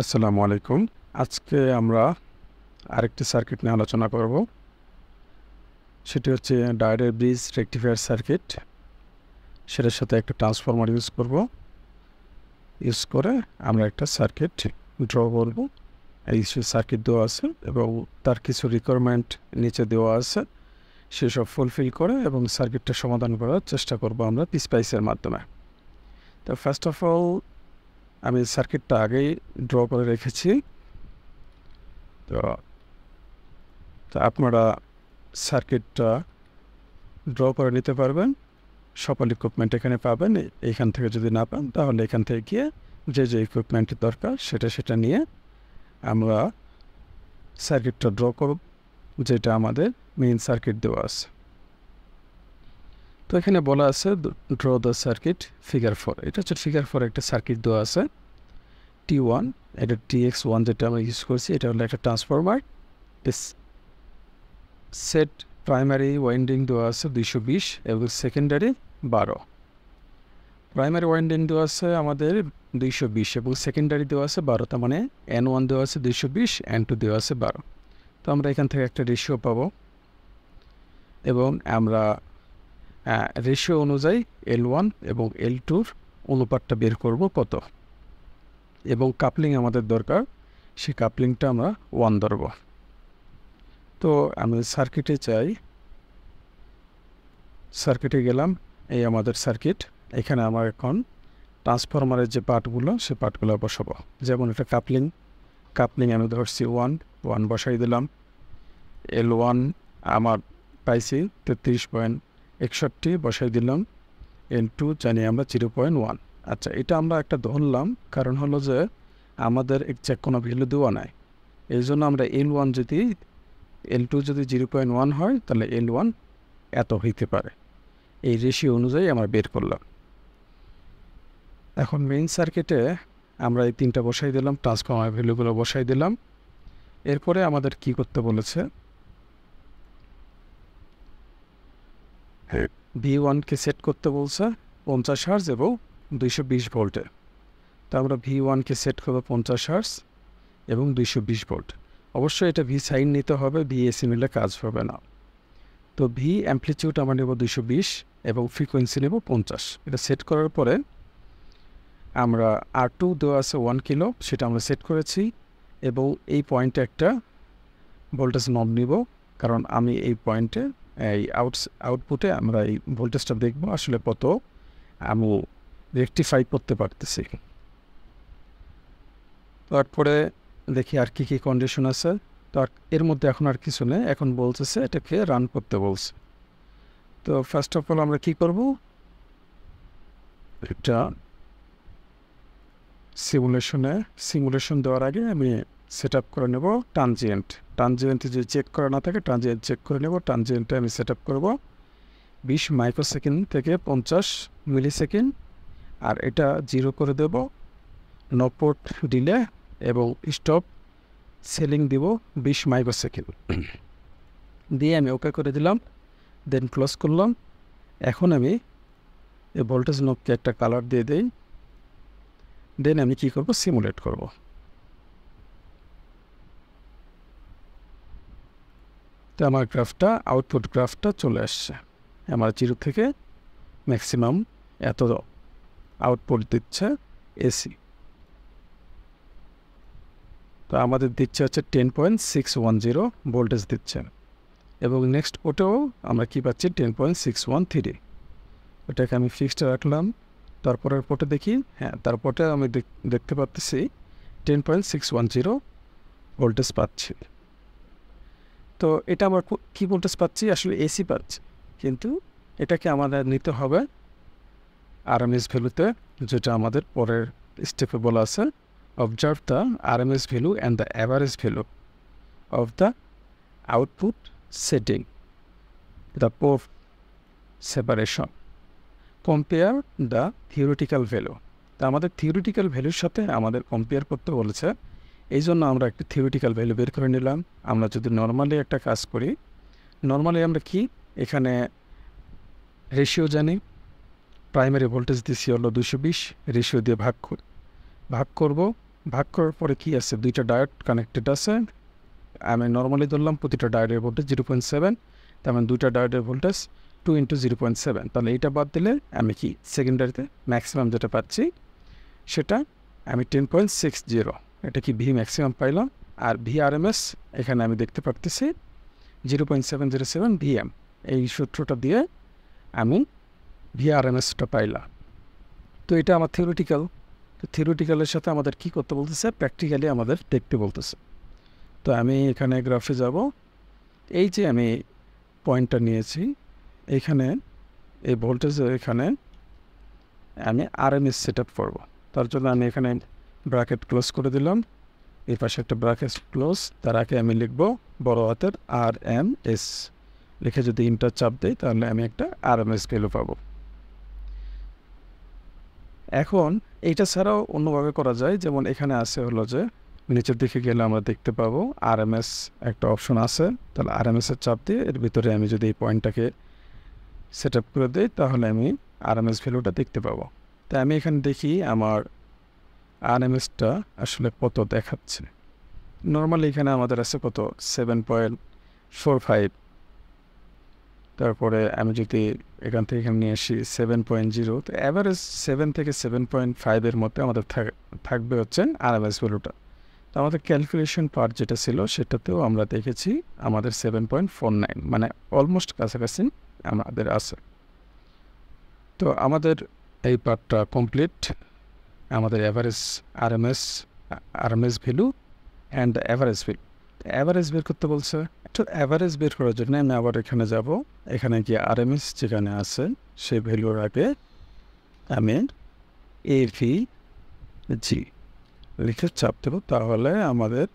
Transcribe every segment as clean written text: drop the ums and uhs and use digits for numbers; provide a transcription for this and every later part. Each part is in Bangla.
আসসালামু আলাইকুম। আজকে আমরা আরেকটি সার্কিট নিয়ে আলোচনা করব। সেটি হচ্ছে ডায়োডের ব্রিজ রেকটিফায়ার সার্কিট। সেটার সাথে একটা ট্রান্সফরমার ইউজ করব। ইউজ করে আমরা একটা সার্কিট ড্র করব। এই সার্কিট দেওয়া আছে এবং তার কিছু রিকোয়ারমেন্ট নিচে দেওয়া আছে, সেসব ফুলফিল করে এবং সার্কিটটা সমাধান করার চেষ্টা করব আমরা পিসপাইসের মাধ্যমে। তো ফার্স্ট অফ অল আমি সার্কিটটা আগেই ড্র করে রেখেছি। তো আপনারা সার্কিটটা ড্র করে নিতে পারবেন। সকল ইকুইপমেন্ট এখানে পাবেন। এইখান থেকে যদি না পান তাহলে এখান থেকে গিয়ে যে ইকুইপমেন্টের দরকার সেটা নিয়ে আমরা সার্কিটটা ড্র করব, যেটা আমাদের মেইন সার্কিট দেওয়া আছে। তো এখানে বলা আছে ড্র দ্য সার্কিট ফিগার 4। এটা হচ্ছে ফিগার 4 একটা সার্কিট দেওয়া আছে T1, এটা TX1 যেটা আমরা ইউজ করছি। এটা হলো একটা ট্রান্সফরমার। সেট প্রাইমারি ওয়াইন্ডিং দেওয়া আছে 220 এবং সেকেন্ডারি 12। প্রাইমারি ওয়াইন্ডিং দেওয়া আছে আমাদের 220 এবং সেকেন্ডারি দেওয়া আছে 12। তার মানে N1 দেওয়া আছে 220, N2 দেওয়া আছে 12। তো আমরা এখান থেকে একটা রেশিও পাবো এবং আমরা রেশিও অনুযায়ী L1 এবং L2-র অনুপাতটা বের করব কত, এবং কাপলিং আমাদের দরকার, সেই কাপলিংটা আমরা 1 ধরব। তো আমি সার্কিটে চাই, সার্কিটে গেলাম। এই আমাদের সার্কিট। এখানে আমার এখন ট্রান্সফরমারের যে পার্টগুলো সে পার্টগুলো বসাবো। যেমন একটা কাপলিং আমি ধরছি 1 বসাই দিলাম। L1 আমার পাইছি 33.61 বসাই দিলাম। L2 জানি আমরা 0.1। আচ্ছা, এটা আমরা একটা ধরলাম, কারণ হলো যে আমাদের এক্সাক্ট কোনো ভ্যালু দেওয়া নাই। এই জন্য আমরা L1 যদি L2 যদি 0.1 হয় তাহলে L1 এত হইতে পারে। এই রেশিও অনুযায়ী আমরা বের করলাম। এখন মেইন সার্কিটে আমরা এই 3টা বসাই দিলাম, ট্রান্সফরমার ভ্যালুগুলো বসাই দিলাম। এরপরে আমাদের কি করতে বলেছে, V1-কে সেট করতে বলছে 50 হার্জ এবং 220 ভোল্টে। তো আমরা V1-কে সেট করবো 50 হার্জ এবং 220 ভোল্ট। অবশ্যই এটা V সাইন নিতে হবে, VAC নিলে কাজ হবে না। তো V অ্যাম্পলিটিউড আমরা নেব 220 এবং ফ্রিকোয়েন্সি নেব 50। এটা সেট করার পরে আমরা R2 দেওয়া আছে 1 কিলো, সেটা আমরা সেট করেছি এবং এই পয়েন্টে একটা ভোল্টেজ নব নিব, কারণ আমি এই পয়েন্টে এই আউটপুটে আমরা এই ভোল্টেজটা দেখব আসলে কত আমি রেকটিফাই করতে পারতেছি। তারপরে দেখি আর কি কন্ডিশন আছে। তো এর মধ্যে এখন আর কিছু নেই, এখন বলতেছে এটাকে রান করতে বলছে। তো ফার্স্ট অফ অল আমরা কি করব, এটা সিমুলেশন দেওয়ার আগে আমি সেট আপ করে নেব ট্রানজিয়েন্ট যদি চেক করা না থাকে ট্রানজিয়েন্ট চেক করে নেব। ট্রানজিয়েন্টে আমি সেট আপ করবো 20 মাইক্রোসেকেন্ড থেকে 50 মিলিসেকেন্ড, আর এটা 0 করে দেব। নো পোর্ট ডিলে এবং স্টপ সেলিং দিব 20 মাইক্রোসেকেন্ড দিয়ে আমি ওকে করে দিলাম, দেন ক্লোজ করলাম। এখন আমি এই ভোল্টেজ নোবকে একটা কালার দিয়ে দিই, দেন আমি কি করব, সিমুলেট করব। তো আমার গ্রাফটা, আউটপুট গ্রাফটা চলে আসছে। আমার 0 থেকে ম্যাক্সিমাম এত আউটপুট দিচ্ছে এসি। তো আমাদের দিচ্ছে হচ্ছে 10.610 ভোল্টেজ দিচ্ছে এবং নেক্সট পোর্টেও আমরা কি পাচ্ছি 10.613। ওটাকে আমি ফিক্সড রাখলাম। তারপরের পোর্টে দেখি, হ্যাঁ তারপরে আমি দেখতে পাচ্ছি 10.610 ভোল্টেজ পাচ্ছি। তো এটা আমার কি ভোল্টেজ পাচ্ছি, আসলে এসি পাচ্ছি, কিন্তু এটাকে আমাদের নিতে হবে আরএমএস ভ্যালুতে, যেটা আমাদের পরের স্টেপে বলা আছে। Observe the RMS value and the average value of the output setting, the port separation, compare the theoretical value. তা আমাদের থিওরিটিক্যাল ভ্যালুর সাথে আমাদের কম্পেয়ার করতে বলেছে, এই জন্য আমরা একটা থিওরিটিক্যাল ভ্যালু বের করে নিলাম। আমরা যদি নর্মালি একটা কাজ করি, নর্মালি আমরা কি এখানে রেশিও জানি, প্রাইমারি ভোল্টেজ দিচ্ছি হলো 220, রেশিও দিয়ে ভাগ করি। ভাগ করব। ভাগ করার পরে কি আছে, দুইটা ডায়োড কানেক্টেড আছে। আমি নর্মালি ধরলাম প্রতিটা ডায়োডের ভোল্টেজ 0.7, তার মানে দুইটা ডায়োডের ভোল্টেজ 2 × 0.7। তাহলে এইটা বাদ দিলে আমি কি সেকেন্ডারিতে ম্যাক্সিমাম যেটা পাচ্ছি সেটা আমি 10.60, এটা কি ভি ম্যাক্সিমাম পাইলাম। আর ভি আরএমএস এখানে আমি দেখতে পারতেছি 0.707 ভিএম। এই সূত্রটা দিয়ে আমি ভি আরএমএসটা পাইলাম। তো এটা আমার থিওরিটিক্যাল। তো থিওরিটিক্যালের সাথে আমাদের কি করতে বলতেছে, প্র্যাকটিক্যালি আমাদের দেখতে বলতেছে। তো আমি এখানে গ্রাফে যাব। এই যে আমি পয়েন্টটা নিয়েছি, এইখানে এই ভোল্টেজের এখানে আমি আরএমএস সেট আপ করবো। তার জন্য আমি এখানে ব্র্যাকেট ক্লোজ করে দিলাম, এই পাশে একটা ব্র্যাকেট ক্লোজ, তার আগে আমি লিখব বড় হাতের RMS, লিখে যদি ইন্টার চাপ দিই তাহলে আমি একটা আরএমএস ভ্যালু পাবো। এখন এইটা ছাড়াও অন্যভাবে করা যায়, যেমন এখানে আছে হলো যে নিচের দিকে গেলে আমরা দেখতে পাবো আরএমএস একটা অপশন আছে। তাহলে আরএমএসের চাপ দিয়ে এর ভিতরে আমি যদি এই পয়েন্টটাকে সেট আপ করে দিই তাহলে আমি আরএমএস ভ্যালুটা দেখতে পাবো। তাই আমি এখানে দেখি আমার আরএমএসটা আসলে কত দেখাচ্ছে। নর্মালি এখানে আমাদের আছে কত 7.45। তারপরে আমি যদি এখান থেকে এখানে নিয়ে আসি 7.0, তো অ্যাভারেজ 7 থেকে 7.5 মধ্যে আমাদের থাকবে হচ্ছে আরএমএস ভ্যালুটা। তো আমাদের ক্যালকুলেশন পার্ট যেটা ছিল সেটাতেও আমরা দেখেছি আমাদের 7.49, মানে অলমোস্ট কাছাকাছি আমাদের আছে। তো আমাদের এই পার্টটা কমপ্লিট। আমাদের RMS value and average value, average বের করতে বলছে। তো অ্যাভারেজ বের করার জন্য আমি আবার এখানে যাব, এখানে গিয়ে আরএমএস যেখানে আছে সেই ভ্যালুর আগে আমি AVG লিখে চাপ দেবো, তাহলে আমাদের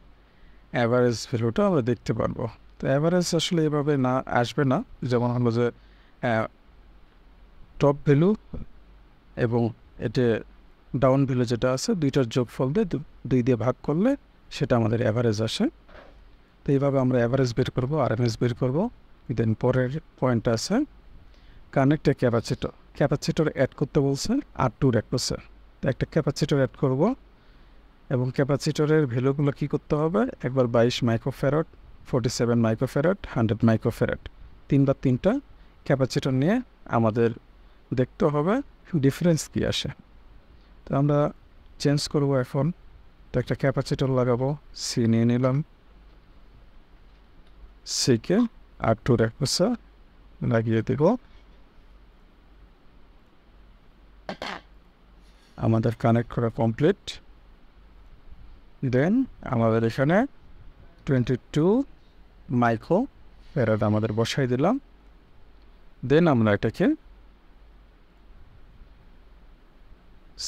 অ্যাভারেজ ভ্যালুটা আমরা দেখতে পারবো। তো অ্যাভারেজ আসলে এভাবে না আসবে না, যেমন হলো যে টপ ভ্যালু এবং এটা ডাউন ভ্যালু যেটা আছে দুইটার যোগফল দিয়ে 2 দিয়ে ভাগ করলে সেটা আমাদের অ্যাভারেজ আসে। তো এইভাবে আমরা অ্যাভারেজ বের করবো, আরএমএস বের করবো। দেন পরের পয়েন্ট আছে কানেক্ট এ ক্যাপাসিটর। ক্যাপাসিটর অ্যাড করতে বলছে R2 রেক্টোসে। তো একটা ক্যাপাসিটর অ্যাড করব এবং ক্যাপাসিটরের ভ্যালুগুলো কী করতে হবে, একবার 22 মাইক্রোফ্যারাড, 47 মাইক্রোফ্যারাড, 100 মাইক্রোফ্যারাড, তিনবার তিনটা ক্যাপাসিটর নিয়ে আমাদের দেখতে হবে ডিফারেন্স কী আসে। তো আমরা চেঞ্জ করব এখন। তো একটা ক্যাপাসিটর লাগাবো, সি নিয়ে নিলাম, সিকে R2 রেক্টোসে লাগিয়ে দেব। আমাদের কানেক্ট করা কমপ্লিট। দেন আমাদের এখানে 22 মাইক্রোফ্যারাড আমাদের বসাই দিলাম। দেন আমরা এটাকে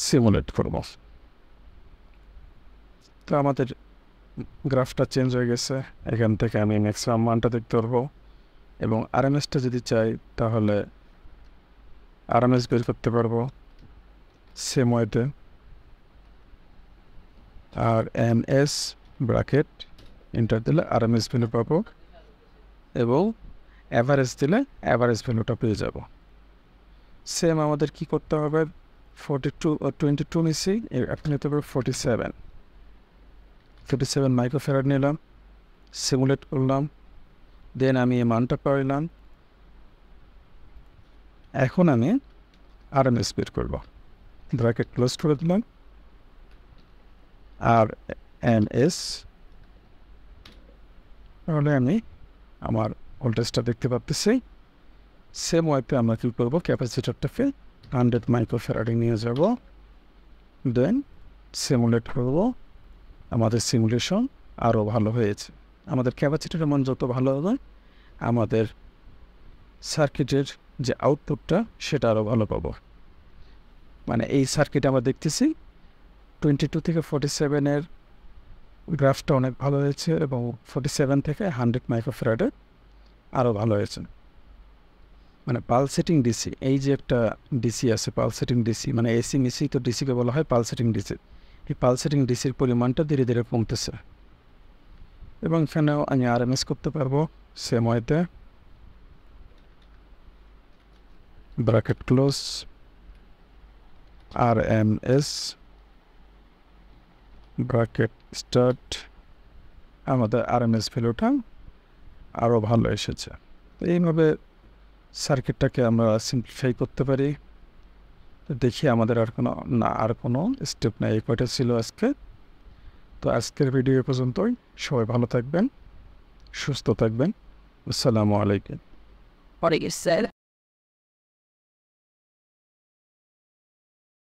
সিমুলেট করব। তো আমাদের গ্রাফটা চেঞ্জ হয়ে গেছে। এখান থেকে আমি ম্যাক্সিমাম মানটা দেখতে পারবো এবং আরএমএসটা যদি চাই তাহলে আরএমএস বের করতে পারবো সেম ওয়েতে। RMS ব্র্যাকেট এন্টার দিলে আরএমএস ভ্যালু পাবো এবং অ্যাভারেজ দিলে অ্যাভারেজ ভ্যালুটা পেয়ে যাব। সেম আমাদের কি করতে হবে, 22 নিচ্ছি, এখন নিতে হবে 47 মাইক্রোফ্যারাড নিলাম, সিমুলেট করলাম, দেন আমি এই মানটা পাইলাম। এখন আমি আরএমএস বের করব, ব্র্যাকেট ক্লোজ করে দিলাম। RMS, তাহলে আমি আমার ভোল্টেজটা দেখতে পাচ্ছি। সেম ওয়েতে আমরা কী করবো, ক্যাপাসিটরটাকে 100 মাইক্রোফ্যারাডে নিয়ে যাব, দেন সিমুলেট করব। আমাদের সিমুলেশন আরও ভালো হয়েছে। আমাদের ক্যাপাসিটরের মান যত ভালো হবে আমাদের সার্কিটের যে আউটপুটটা সেটা আরও ভালো পাবো। মানে এই সার্কিটে আমরা দেখতেছি 22 থেকে 47 গ্রাফটা অনেক ভালো হয়েছে এবং 47 থেকে 100 মাইক্রোফ্যারাডে আরও ভালো হয়েছে। মানে পালসেটিং ডিসি, এই যে একটা ডিসি আছে পালসেটিং ডিসি, মানে এসি মিসি তো ডিসিকে বলা হয় পালসেটিং ডিসি। এই পালসেটিং ডিসির পরিমাণটা ধীরে ধীরে কমতেছে এবং এখানেও আমি আরএমএস করতে পারবো সেম ওয়েতে, bracket close, RMS bracket start, আমাদের আরএমএস ভ্যালুটা আরও ভালো এসেছে। তো এইভাবে সার্কিটটাকে আমরা সিম্পলিফাই করতে পারি। তো দেখি আমাদের আর কোনো স্টেপ নেই, এই কয়টা ছিল আজকে। তো আজকের ভিডিও পর্যন্তই। সবাই ভালো থাকবেন, সুস্থ থাকবেন। আসসালামু আলাইকুম।